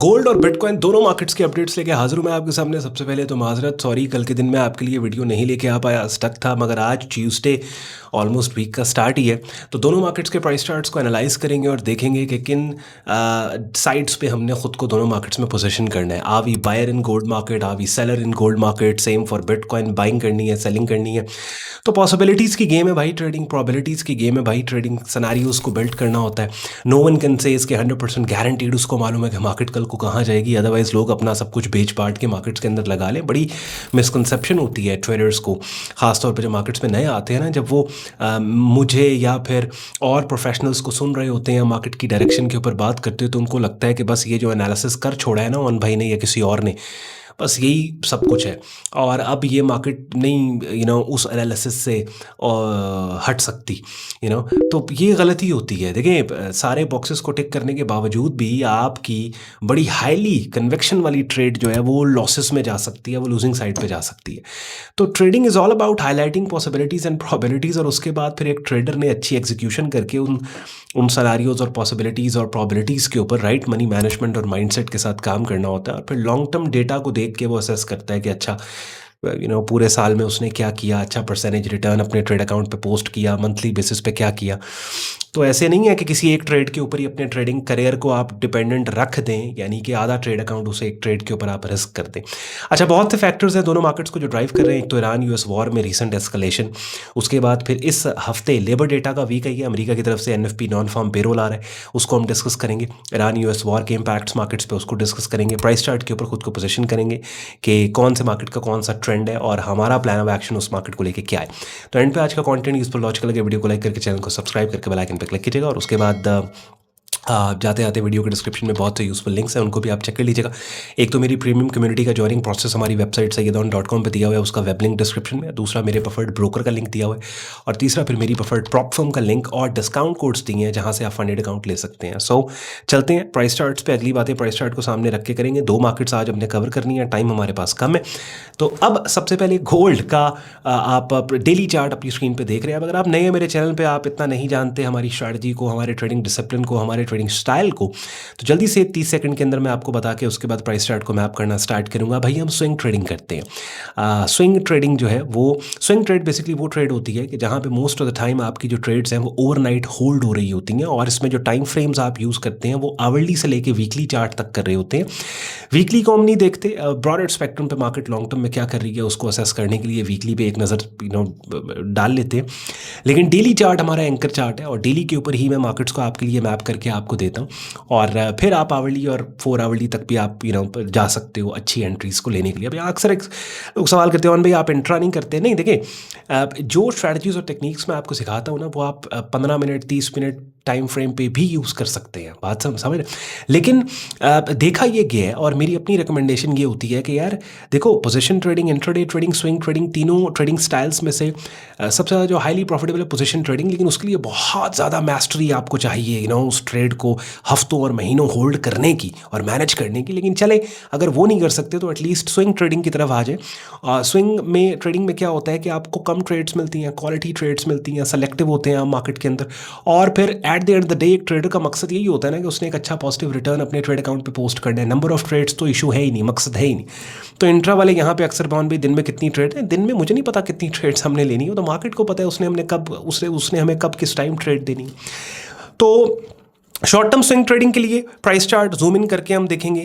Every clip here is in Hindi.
गोल्ड और बिटकॉइन दोनों मार्केट्स के अपडेट्स लेके हाजिर हूं मैं आपके सामने। सबसे पहले तो माजरत, सॉरी कल के दिन में आपके लिए वीडियो नहीं लेके आ पाया, स्टक था। मगर आज ट्यूसडे ऑलमोस्ट वीक का स्टार्ट ही है, तो दोनों मार्केट्स के प्राइस चार्ट्स को एनालाइज करेंगे और देखेंगे कि किन साइड्स पे हमने खुद को दोनों मार्केट्स में पोजीशन करना है। Are we buyer in gold market, are we seller in gold market, same for Bitcoin, buying करनी है, सेलिंग करनी है। तो पॉसिबिलिटीज़ की गेम है भाई ट्रेडिंग, प्रोबेबिलिटीज़ की गेम है भाई ट्रेडिंग। सिनेरियोज़ को बिल्ड करना होता है। नो वन कैन से इसके 100% गारंटीड उसको मालूम है कि मार्केट कल को कहाँ जाएगी। अदरवाइज लोग अपना सब कुछ बेच बांट के मार्केट्स के अंदर लगा लें। बड़ी मिसकंसेप्शन होती है ट्रेडर्स को, खासतौर पर जब मार्केट्स में नए आते हैं ना, जब वो मुझे या फिर और प्रोफेशनल्स को सुन रहे होते हैं मार्केट की डायरेक्शन के ऊपर बात करते हैं, तो उनको लगता है कि बस ये जो एनालिसिस कर छोड़ा है ना ऑन भाई ने या किसी और ने, बस यही सब कुछ है और अब ये मार्केट नहीं उस एनालिसिस से हट सकती तो ये गलती होती है। देखिए, सारे बॉक्सेस को टिक करने के बावजूद भी आपकी बड़ी हाईली कन्वेक्शन वाली ट्रेड जो है वो लॉसेस में जा सकती है, वो लूजिंग साइड पे जा सकती है। तो trading is all about highlighting possibilities and probabilities, और उसके बाद फिर एक ट्रेडर ने अच्छी एग्जीक्यूशन करके उन सिनेरियोज़ और पॉसिबिलिटीज़ और प्रोबेबिलिटीज़ के ऊपर राइट मनी मैनेजमेंट और माइंडसेट के साथ काम करना होता है। और फिर लॉन्ग टर्म डेटा को देख के वो असेस करता है कि अच्छा पूरे साल में उसने क्या किया, अच्छा परसेंटेज रिटर्न अपने ट्रेड अकाउंट पे पोस्ट किया, मंथली बेसिस पे क्या किया। तो ऐसे नहीं है कि किसी एक ट्रेड के ऊपर ही अपने ट्रेडिंग करियर को आप डिपेंडेंट रख दें, यानी कि आधा ट्रेड अकाउंट उसे एक ट्रेड के ऊपर आप रिस्क कर दें। अच्छा, बहुत से फैक्टर्स हैं दोनों मार्केट्स को जो ड्राइव कर रहे हैं। एक तो ईरान यूएस वॉर में रिसेंट एस्केलेशन, उसके बाद फिर इस हफ्ते लेबर डेटा का वीक है, अमेरिका की तरफ से एनएफपी नॉन फार्म पेरोल आ रहा है, उसको हम डिस्कस करेंगे। ईरान यूएस वॉर के इम्पैक्ट्स मार्केट्स पे, उसको डिस्कस करेंगे। प्राइस चार्ट के ऊपर खुद को पोजीशन करेंगे कि कौन से मार्केट का कौन सा ट्रेंड है और हमारा प्लान ऑफ एक्शन उस मार्केट को लेकर क्या है। तो एंड पे आज का कंटेंट यूजफुल लॉजिकल लगे, वीडियो को लाइक करके चैनल को सब्सक्राइब करके बेल आइकन पे क्लिक कीजिएगा। और उसके बाद जाते जाते वीडियो के डिस्क्रिप्शन में बहुत से यूजफुल लिंक्स हैं, उनको भी आप चेक कर लीजिएगा। एक तो मेरी प्रीमियम कम्युनिटी का ज्वाइनिंग प्रोसेस हमारी वेबसाइट सैयदान.com पे दिया हुआ है, उसका वेब लिंक डिस्क्रिप्शन में। दूसरा मेरे प्रेफर्ड ब्रोकर का लिंक दिया हुआ है, और तीसरा फिर मेरी प्रेफर्ड प्रॉप फर्म का लिंक और डिस्काउंट कोड्स दिए हैं जहाँ से आप फंडेड अकाउंट ले सकते हैं। सो चलते हैं प्राइस चार्ट्स पे। अगली बातें प्राइस चार्ट को सामने रख के करेंगे। दो मार्केट्स आज हमने कवर करनी है, टाइम हमारे पास कम है। तो अब सबसे पहले गोल्ड का आप डेली चार्ट अपनी स्क्रीन पे देख रहे हैं। अगर आप नए हैं मेरे चैनल पे, आप इतना नहीं जानते हमारी स्ट्रैटेजी को, हमारे ट्रेडिंग डिसिप्लिन को, हमारे ट्रेडिंग स्टाइल को, तो जल्दी से 30 सेकंड के अंदर मैं आपको बता के उसके बाद प्राइस चार्ट को मैप करना स्टार्ट करूंगा। भाई हम स्विंग ट्रेडिंग करते हैं। स्विंग ट्रेडिंग जो है वो, स्विंग ट्रेड बेसिकली वो ट्रेड होती है कि जहाँ पे मोस्ट ऑफ द टाइम आपकी जो ट्रेड्स हैं वो ओवरनाइट होल्ड हो रही होती हैं, और इसमें जो टाइम फ्रेम्स आप यूज़ करते हैं वो आवरली से लेके वीकली चार्ट तक कर रहे होते हैं। वीकली को हम नहीं देखते, ब्रॉडर स्पेक्ट्रम पे मार्केट लॉन्ग टर्म में क्या कर रही है उसको असेस करने के लिए वीकली पे एक नज़र डाल लेते हैं। लेकिन डेली चार्ट हमारा एंकर चार्ट है, और डेली के ऊपर ही मैं मार्केट्स को आपके लिए मैप करके आपको देता हूँ। और फिर आप आवरली और 4 आवरली तक भी आप जा सकते हो अच्छी एंट्रीज़ को लेने के लिए। अभी अक्सर लोग सवाल करते हो भाई आप इंट्रा नहीं करते। नहीं, देखिए, जो स्ट्रैटेजीज और टेक्निक्स मैं आपको सिखाता हूँ ना, वो आप 15 मिनट 30 मिनट टाइम फ्रेम पे भी यूज़ कर सकते हैं। बात समझ रहे। लेकिन देखा ये गया है, और मेरी अपनी रिकमेंडेशन ये होती है कि यार देखो, position trading, intraday trading, swing trading, तीनों ट्रेडिंग स्टाइल्स में से सबसे ज़्यादा जो हाईली प्रॉफिटेबल है पोजीशन ट्रेडिंग। लेकिन उसके लिए बहुत ज़्यादा मैस्टरी आपको चाहिए उस ट्रेड को हफ्तों और महीनों होल्ड करने की और मैनेज करने की। लेकिन चले, अगर वो नहीं कर सकते तो एटलीस्ट स्विंग ट्रेडिंग की तरफ आ जाए। स्विंग में ट्रेडिंग में क्या होता है कि आपको कम ट्रेड्स मिलती हैं, क्वालिटी ट्रेड्स मिलती हैं, सेलेक्टिव होते हैं आप मार्केट के अंदर। और फिर at the end the day एक ट्रेडर का मकसद यही होता है ना कि उसने एक अच्छा पॉजिटिव रिटर्न अपने ट्रेड अकाउंट पे पोस्ट करना है। नंबर ऑफ ट्रेड्स तो इशू है ही नहीं, मकसद है ही नहीं। तो इंट्रा वाले यहाँ पे अक्सर भाई दिन में कितनी ट्रेड है, दिन में मुझे नहीं पता कितनी ट्रेड्स हमने लेनी है, तो मार्केट को पता है उसने हमें कब किस टाइम ट्रेड देनी। तो शॉर्ट टर्म स्विंग ट्रेडिंग के लिए प्राइस चार्ट जूम इन करके हम देखेंगे,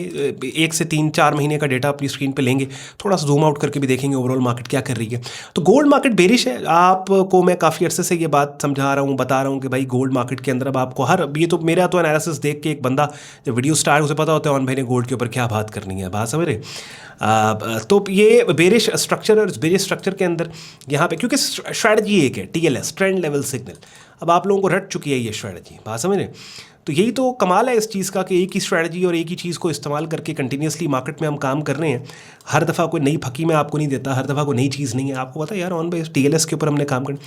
1 से 3-4 महीने का डेटा अपनी स्क्रीन पे लेंगे, थोड़ा सा जूम आउट करके भी देखेंगे ओवरऑल मार्केट क्या कर रही है। तो गोल्ड मार्केट बेरिश है। आपको मैं काफ़ी अरसे से ये बात समझा रहा हूँ, बता रहा हूँ कि भाई गोल्ड मार्केट के अंदर अब आपको ये तो मेरा तो एनालिसिस देख के एक बंदा जब वीडियो स्टार्ट उसे पता होता है भाई ने गोल्ड के ऊपर क्या बात करनी है, बात समझ रहे। तो ये बेरिश स्ट्रक्चर, और बेरिश स्ट्रक्चर के अंदर यहाँ पे क्योंकि स्ट्रैटेजी एक है TLS, ट्रेंड लेवल सिग्नल, अब आप लोगों को रट चुकी है ये स्ट्रैटेजी, बात समझ रहे। तो यही तो कमाल है इस चीज़ का कि एक ही स्ट्रैटेजी और एक ही चीज़ को इस्तेमाल करके कंटिन्यूसली मार्केट में हम काम कर रहे हैं। हर दफ़ा कोई नई फकी में आपको नहीं देता, हर दफ़ा कोई नई चीज़ नहीं है। आपको पता है यार ऑन बेस TLS के ऊपर हमने काम करना।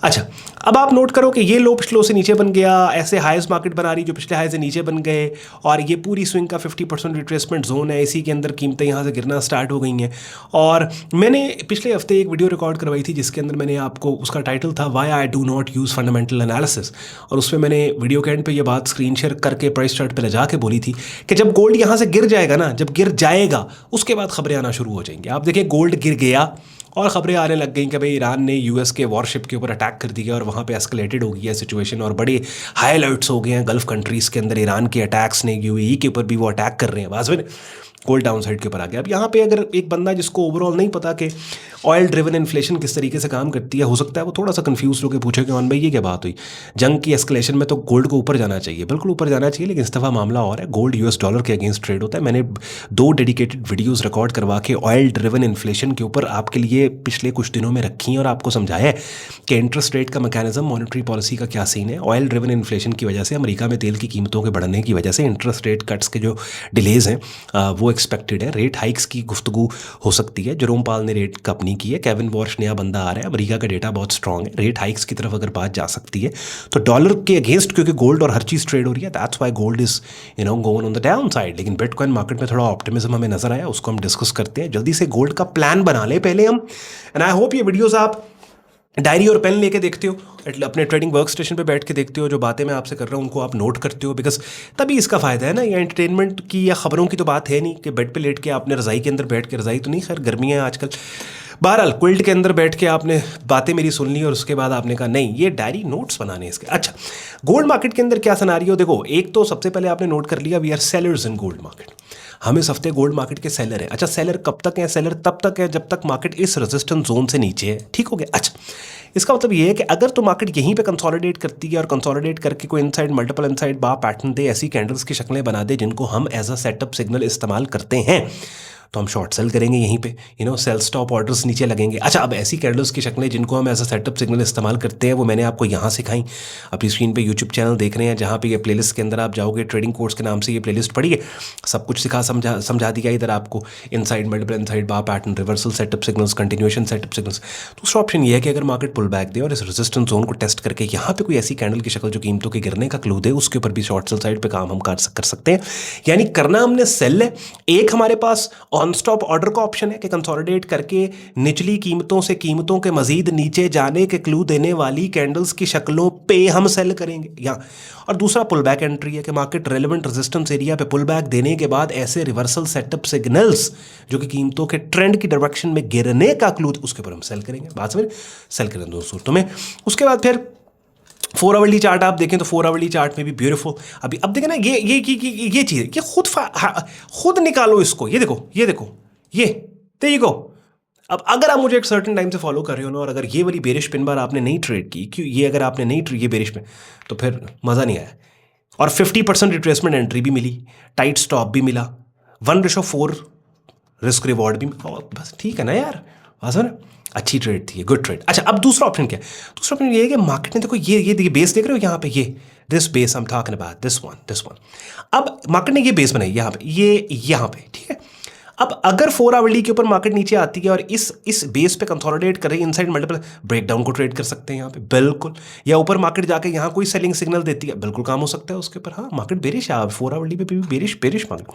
अच्छा, अब आप नोट करो कि ये लो पिछले से नीचे बन गया, ऐसे हाईज मार्केट बना रही जो पिछले हाई से नीचे बन गए, और ये पूरी स्विंग का 50% रिट्रेसमेंट जोन है। इसी के अंदर कीमतें यहाँ से गिरना स्टार्ट हो गई हैं। और मैंने पिछले हफ्ते एक वीडियो रिकॉर्ड करवाई थी जिसके अंदर मैंने आपको, उसका टाइटल था why I do not use fundamental analysis, और उसमें मैंने वीडियो के एंड पे ये बात स्क्रीन शेयर करके प्राइस चार्ट पे ले जाके बोली थी कि जब गोल्ड यहाँ से गिर जाएगा ना, जब गिर जाएगा उसके बाद खबरें आना शुरू हो जाएंगी। आप देखिए गोल्ड गिर गया और खबरें आने लग गई कि भाई ईरान ने यूएस के वॉरशिप के ऊपर अटैक कर दिया और वहाँ पे एस्केलेटेड हो गई है सिचुएशन और बड़े हाई अलर्ट्स हो गए हैं गल्फ कंट्रीज़ के अंदर। ईरान के अटैक्स ने यूएई के ऊपर भी वो अटैक कर रहे हैं। बात में गोल्ड डाउन साइड के ऊपर आ गया। अब यहाँ पे अगर एक बंदा जिसको ओवरऑल नहीं पता कि ऑयल ड्रिवन इन्फ्लेशन किस तरीके से काम करती है, हो सकता है वो थोड़ा सा कंफ्यूज होकर पूछे कि भाई ये क्या बात हुई, जंग की एस्केलेशन में तो गोल्ड को ऊपर जाना चाहिए। बिल्कुल ऊपर जाना चाहिए, लेकिन इस दफ़ा मामला और है, गोल्ड यूएस डॉलर के अगेंस्ट ट्रेड होता है। मैंने 2 डेडिकेटेड वीडियोज़ रिकॉर्ड करवा के ऑयल ड्रिवन इन्फ्लेशन के ऊपर आपके लिए पिछले कुछ दिनों में रखी हैं और आपको समझाया है कि इंटरेस्ट रेट का मैकेनिज्म, मॉनेटरी पॉलिसी का क्या सीन है। ऑयल ड्रिवन इन्फ्लेशन की वजह से, अमेरिका में तेल की कीमतों के बढ़ने की वजह से इंटरेस्ट रेट कट्स के जो डिलेज हैं वो एक्सपेक्टेड है। रेट हाइक्स की गुफ्तगू हो सकती है। जेरोम पावल ने रेट कप नहीं की है, केविन वॉर्श नया बंदा आ रहा है, अमेरिका का डेटा बहुत स्ट्रॉन्ग है, रेट हाइक्स की तरफ अगर बात जा सकती है तो डॉलर के अगेंस्ट क्योंकि गोल्ड और हर चीज़ ट्रेड हो रही है, that's why gold is going on the down side. लेकिन बिटकॉइन मार्केट में थोड़ा ऑप्टिमिज्म हमें नजर आया, उसको हम डिस्कस करते हैं। जल्दी से गोल्ड का प्लान बना ले पहले हम, एंड आई होप ये वीडियोस आप डायरी और पेन लेके देखते हो, अपने ट्रेडिंग वर्क स्टेशन पे बैठ के देखते हो, जो बातें मैं आपसे कर रहा हूँ उनको आप नोट करते हो, बिकॉज तभी इसका फ़ायदा है ना। या एंटरटेनमेंट की या खबरों की तो बात है नहीं कि बेड पे लेट के आपने रज़ाई के अंदर बैठ के, रज़ाई तो नहीं, खैर गर्मी है आजकल, बहरहाल क्विल्ट के अंदर बैठ के आपने बातें मेरी सुन ली और उसके बाद आपने कहा नहीं ये डायरी नोट्स बनाने इसके। अच्छा, गोल्ड मार्केट के अंदर क्या सिनेरियो, देखो एक तो सबसे पहले आपने नोट कर लिया we are sellers in gold market, हम इस हफ्ते गोल्ड मार्केट के सेलर हैं। अच्छा, सेलर कब तक है? सेलर तब तक है जब तक मार्केट इस रेजिस्टेंस जोन से नीचे है, ठीक हो गया। अच्छा, इसका मतलब ये है कि अगर तो मार्केट यहीं पे कंसोलिडेट करती है और कंसोलिडेट करके कोई inside multiple inside bar pattern दे, ऐसी कैंडल्स की शक्लें बना दे जिनको हम एज अ सेटअप सिग्नल इस्तेमाल करते हैं, तो हम शॉर्ट सेल करेंगे यहीं पे, सेल स्टॉप ऑर्डर्स नीचे लगेंगे। अच्छा, अब ऐसी कैंडल्स की शक्लें जिनको हम एज अ सेटअप सिग्नल इस्तेमाल करते हैं वो मैंने आपको यहाँ सिखाई। अपनी स्क्रीन पे यूट्यूब चैनल देख रहे हैं जहाँ पे ये प्लेलिस्ट के अंदर आप जाओगे, ट्रेडिंग कोर्स के नाम से ये प्लेलिस्ट पढ़िए, सब कुछ सिखा समझा दिया इधर आपको, inside multiple inside bar pattern, reversal setup signals, continuation setup signals. दूसरा ऑप्शन ये है कि अगर मार्केट पुल बैक दे और इस रेजिस्टेंस जोन को टेस्ट करके यहाँ पे कोई ऐसी कैंडल की शक्ल जो कीमतों के गिरने का क्लू दे, उसके ऊपर भी शॉर्ट सेल साइड पे काम हम कर सकते हैं। यानी करना हमने सेल है। एक हमारे पास ऑन स्टॉप ऑर्डर का ऑप्शन है कि कंसोलिडेट करके निचली कीमतों से कीमतों के मजीद नीचे जाने के क्लू देने वाली कैंडल्स की शक्लों पे हम सेल करेंगे यहाँ। और दूसरा पुल बैक एंट्री है कि मार्केट रेलेवेंट रेजिस्टेंस एरिया पे पुल बैक देने के बाद ऐसे रिवर्सल सेटअप सिग्नल्स जो कि कीमतों के ट्रेंड की डायरेक्शन में गिरने का क्लू, उसके ऊपर हम सेल करेंगे। बात समझ, सेल करेंगे दोनों सूरतों में। उसके बाद फिर 4 आवरली चार्ट आप देखें तो 4 आवरली चार्ट में भी ब्यूटीफुल, अभी अब देखें ना ये चीज़ है कि खुद निकालो इसको, ये देखो ये देखो गो। अब अगर आप मुझे एक सर्टेन टाइम से फॉलो कर रहे हो ना, और अगर ये वाली बेरिश पिन बार आपने नहीं ट्रेड की, क्यों ये अगर आपने नहीं ये बेरिश में, तो फिर मज़ा नहीं आया। और 50% रिट्रेसमेंट एंट्री भी मिली, टाइट स्टॉप भी मिला, 1:4 रिस्क रिवॉर्ड भी, बस ठीक है ना यार, बस ना, अच्छी ट्रेड थी, गुड ट्रेड। अच्छा, अब दूसरा ऑप्शन क्या है? दूसरा ऑप्शन ये है कि मार्केट ने देखो ये देखिए बेस देख रहे हो यहाँ पे, ये this base I am talking about, this one. अब मार्केट ने ये बेस बनाई यहाँ पे, ये यहाँ पे, ठीक है। अब अगर 4 आवरली के ऊपर मार्केट नीचे आती है और इस बेस पे कंसोलिडेट कर रही है, इनसाइड मल्टीपल ब्रेकडाउन को ट्रेड कर सकते हैं यहाँ पे, बिल्कुल। या ऊपर मार्केट जाके यहाँ कोई सेलिंग सिग्नल देती है, बिल्कुल काम हो सकता है उसके ऊपर। हाँ, मार्केट बेरिश है, 4 आवरली पे भी बेरिश मार्केट,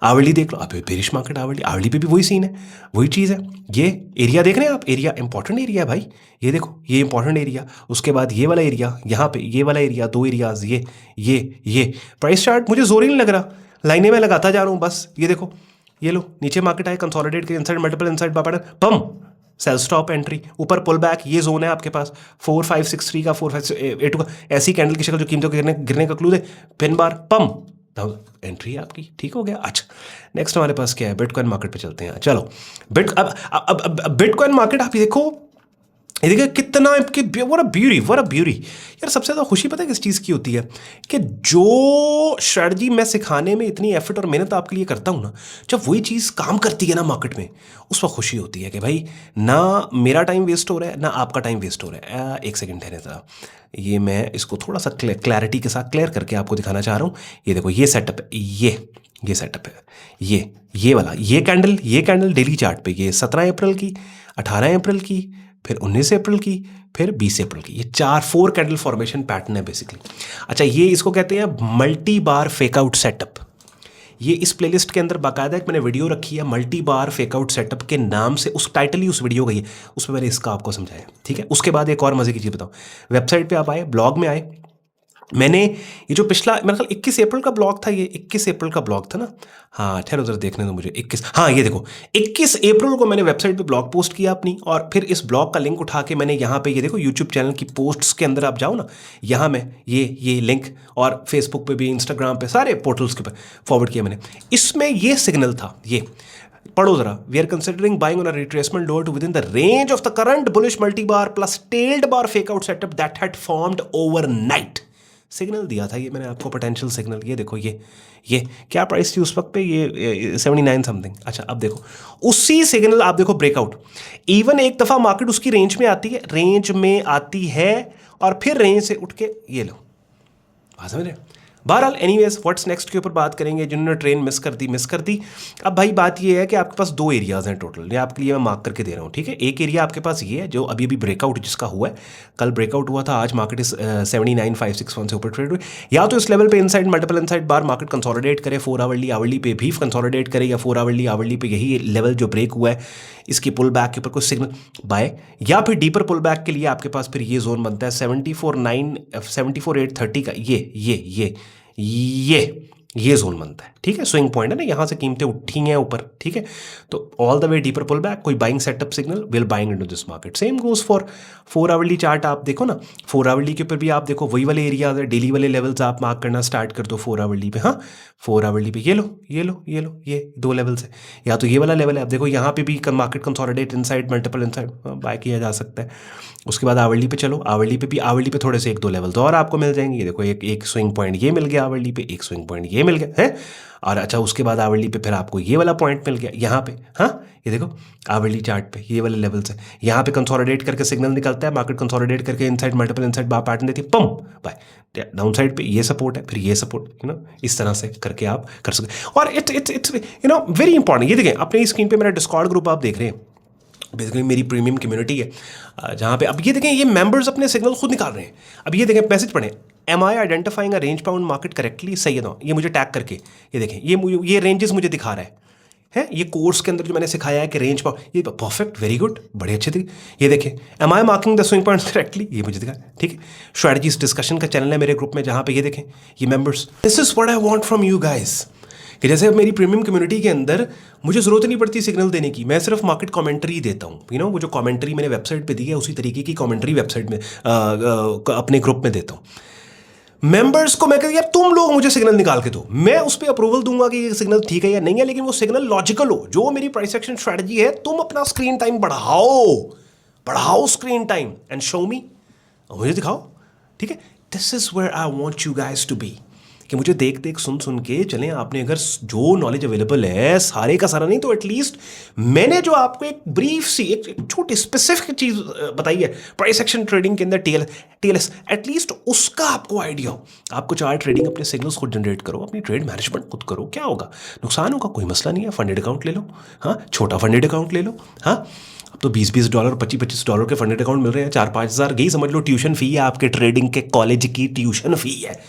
आवरली देख लो, अब बेरिश मार्केट, आवरली पे भी वही सीन है, वही चीज़ है। ये एरिया देख रहे हैं आप, एरिया इंपॉर्टेंट एरिया है भाई, ये देखो ये इंपॉर्टेंट एरिया, उसके बाद ये वाला एरिया, यहाँ पे ये वाला एरिया, 2 एरियाज, ये प्राइस चार्ट मुझे जोर ही नहीं लग रहा, लाइनें में लगाता जा रहा हूँ बस। ये देखो, ये लो नीचे मार्केट आए, कंसोलिडेट के इनसाइड मल्टीपल इनसाइड बार पम, सेल स्टॉप एंट्री, ऊपर पुल बैक, ये जोन है आपके पास 4563 का, 4582 का, ऐसी कैंडल की शक्ल जो कीमतों के गिरने का क्लू दे, पिन बार पम, एंट्री है आपकी, ठीक हो गया। अच्छा, नेक्स्ट हमारे पास क्या है? बिटकॉइन मार्केट पे चलते हैं। चलो अब बिटकॉइन मार्केट आप देखो, ये देखिए कितना what a beauty यार। सबसे ज़्यादा खुशी पता है किस चीज़ की होती है कि जो स्ट्रेटजी मैं सिखाने में इतनी एफर्ट और मेहनत आपके लिए करता हूँ ना, जब वही चीज़ काम करती है ना मार्केट में, उस वक्त खुशी होती है कि भाई ना मेरा टाइम वेस्ट हो रहा है ना आपका टाइम वेस्ट हो रहा है। एक सेकंड ठहरे ज़रा, ये मैं इसको थोड़ा सा क्लैरिटी के साथ क्लियर करके आपको दिखाना चाह रहा हूँ। ये देखो ये सेटअप है, ये सेटअप है, ये वाला, ये कैंडल डेली चार्ट पे, ये 17 अप्रैल की, 18 अप्रैल की, फिर 19 अप्रैल की, फिर 20 अप्रैल की, ये 4 कैंडल फॉर्मेशन पैटर्न है बेसिकली। अच्छा, ये इसको कहते हैं मल्टी बार फेकआउट सेटअप। ये इस प्लेलिस्ट के अंदर बाकायदा एक मैंने वीडियो रखी है मल्टी बार फेकआउट सेटअप के नाम से, उस टाइटल ही उस वीडियो का ही है, उसमें मैंने इसका आपको समझाया, ठीक है। उसके बाद एक और मजे की चीज़ बताऊँ, वेबसाइट पे आप आए, ब्लॉग में आए, मैंने ये जो पिछला मेरे ख्याल 21 अप्रैल का ब्लॉग था, ये 21 अप्रैल का ब्लॉग था ना। हाँ ठहरो उधर देखने दो मुझे। 21, हाँ ये देखो 21 अप्रैल को मैंने वेबसाइट पे ब्लॉग पोस्ट किया अपनी, और फिर इस ब्लॉग का लिंक उठा के मैंने यहाँ पे ये देखो यूट्यूब चैनल की पोस्ट्स के अंदर आप जाओ ना, यहाँ मैं ये लिंक, और फेसबुक पे भी, इंस्टाग्राम पे, सारे पोर्टल्स के पे फॉरवर्ड किया मैंने। इसमें ये सिग्नल था, ये पढ़ो जरा। We are considering buying on a retracement lower two within the range of the current bullish multi bar plus tailed bar fake out setup that had formed overnight. Signal दिया था ये मैंने आपको, पोटेंशियल सिग्नल। ये देखो ये क्या प्राइस थी उस वक्त पे, ये 79 समथिंग। अच्छा अब देखो उसी सिग्नल, आप देखो ब्रेकआउट, इवन एक दफ़ा मार्केट उसकी रेंज में आती है और फिर रेंज से उठ के ये लो, बात समझ रहे हैं। बहरहाल एनीवेज व्हाट्स नेक्स्ट के ऊपर बात करेंगे। जिन्होंने ट्रेन मिस कर दी। अब भाई बात ये है कि आपके पास दो एरियाज़ हैं टोटल, ये आपके लिए मैं मार्क करके दे रहा हूँ, ठीक है। एक एरिया आपके पास ये है जो अभी ब्रेकआउट जिसका हुआ है, कल ब्रेकआउट हुआ था, आज मार्केट इस 79,561 से ऊपर ट्रेड हुई। या तो इस लेवल पे इनसाइड मल्टीपल इनसाइड बार मार्केट कंसोलिडेट करे, 4 आवरली पे भी कंसोलिडेट करे, या 4 आवरली पे यही लेवल जो ब्रेक हुआ है इसकी पुल बैक के ऊपर कुछ सिग्नल बाय, या फिर डीपर पुल बैक के लिए आपके पास फिर ये जोन बनता है 74,830 का, ये जोन बनता है, ठीक है। स्विंग पॉइंट है ना, यहाँ से कीमतें उठी हैं ऊपर, ठीक है। तो all the way deeper pull back, कोई buying setup signal, will buying into this market. Same goes for 4 hourly chart. आप देखो ना 4 आवरली के ऊपर भी आप देखो वही वाले एरियाज है, डेली वाले लेवल्स आप मार्क करना स्टार्ट कर दो 4 आवरली पे। हाँ 4 आवरली पे ये दो लेवल्स है, या तो ये वाला लेवल है, आप देखो यहाँ पे भी market consolidate inside multiple inside bye किया जा सकता है। उसके बाद आवरली पे चलो, आवरली पे थोड़े से 1-2 लेवल्स और आपको मिल जाएंगे। ये देखो एक स्विंग पॉइंट ये मिल गया आवरली पे, एक स्विंग पॉइंट ये मिल गया है, और अच्छा उसके बाद आवरली पे फिर आपको ये वाला पॉइंट मिल गया यहाँ पे। हाँ ये देखो आवरली चार्ट पे ये वाले लेवल्स है, यहाँ पे कंसोलिडेट करके सिग्नल निकलता है, मार्केट कंसोलिडेट करके inside multiple inside bar pattern देती है, पम बाय। डाउन साइड पे ये सपोर्ट है, फिर ये सपोर्ट, इस तरह से करके आप कर सकते। और इट्स वेरी इंपॉर्टेंट। ये देखें अपनी स्क्रीन पे मेरा डिस्कॉर्ड ग्रुप आप देख रहे हैं, बेसिकली मेरी प्रीमियम कम्युनिटी है, जहाँ पे अब ये देखें ये मेंबर्स अपने सिग्नल खुद निकाल रहे हैं। अब ये देखें मैसेज पढ़ें, am I identifying a range bound market correctly, सही है ना, ये मुझे टैग करके, ये देखें ये रेंजेस मुझे दिखा रहा है ये कोर्स के अंदर जो मैंने सिखाया है कि रेंज बाउंड, ये परफेक्ट, वेरी गुड, बड़े अच्छे थे। ये देखें am I marking the swing points correctly, ये मुझे दिखा, ठीक है। स्ट्रैटेजीज डिस्कशन का चैनल है मेरे ग्रुप में, जहाँ पे ये देखें ये members, this is what I want from you guys, कि जैसे अब मेरी प्रीमियम कम्युनिटी के अंदर मुझे ज़रूरत नहीं पड़ती सिग्नल देने की, मैं सिर्फ मार्केट कमेंट्री देता हूँ। वो जो कमेंट्री मैंने वेबसाइट पे दी है उसी तरीके की कमेंट्री वेबसाइट में अपने ग्रुप में देता हूँ। मेंबर्स को मैं कहती यार तुम लोग मुझे सिग्नल निकाल के दो, मैं उस पर अप्रूवल दूंगा कि ये सिग्नल ठीक है या नहीं है, लेकिन वो सिग्नल लॉजिकल हो। जो मेरी प्राइस एक्शन स्ट्रैटेजी है, तुम अपना स्क्रीन टाइम बढ़ाओ screen time and show me, मुझे दिखाओ, ठीक है। This is where I want you guys to be, कि मुझे देख सुन के चलें। आपने अगर जो नॉलेज अवेलेबल है सारे का सारा नहीं तो एटलीस्ट मैंने जो आपको एक ब्रीफ सी एक छोटी स्पेसिफिक चीज़ बताई है प्राइस एक्शन ट्रेडिंग के अंदर, टीएलएस, एटलीस्ट उसका आपको आइडिया हो। आपको चार्ट ट्रेडिंग अपने सिग्नल्स खुद जनरेट करो, अपनी ट्रेड मैनेजमेंट खुद करो, क्या होगा, नुकसान होगा, कोई मसला नहीं है। फंडेड अकाउंट ले लो, हाँ छोटा फंडेड अकाउंट ले लो, हाँ अब तो $20-20 $25-25 के फंडेड अकाउंट मिल रहे हैं, 4-5 हज़ार, यही समझ लो ट्यूशन फी है आपके ट्रेडिंग के, कॉलेज की ट्यूशन फी है,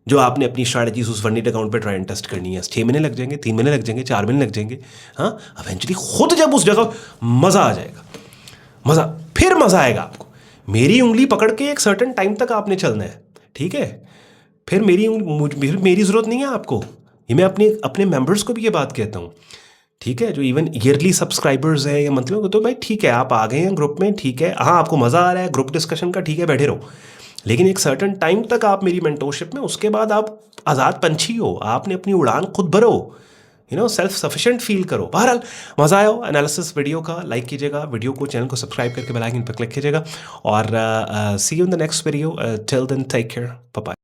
जो आपने अपनी स्ट्रैटेजीज उस फंडेड अकाउंट पे ट्राई एंड टेस्ट करनी है। 6 महीने लग जाएंगे, 3 महीने लग जाएंगे, 4 महीने लग जाएंगे, हाँ इवेंचुअली खुद जब उस जगह मज़ा आ जाएगा, फिर मज़ा आएगा आपको। मेरी उंगली पकड़ के एक सर्टेन टाइम तक आपने चलना है, ठीक है। फिर मेरी ज़रूरत नहीं है आपको, ये मैं अपने मेंबर्स को भी ये बात कहता हूँ, ठीक है। जो इवन ईयरली सब्सक्राइबर्स है या मंथली, तो भाई ठीक है आप आ गए हैं ग्रुप में, ठीक है, हाँ आपको मज़ा आ रहा है ग्रुप डिस्कशन का, ठीक है बैठे रहो, लेकिन एक सर्टेन टाइम तक आप मेरी मेंटोरशिप में, उसके बाद आप आज़ाद पंछी हो, आपने अपनी उड़ान खुद भरो, सेल्फ सफिशिएंट फील करो। बहरहाल मज़ा आया हो एनालिसिस वीडियो का, लाइक कीजिएगा वीडियो को, चैनल को सब्सक्राइब करके बेल आइकन पर क्लिक कीजिएगा, और see you in the next video. Till then take care, bye bye.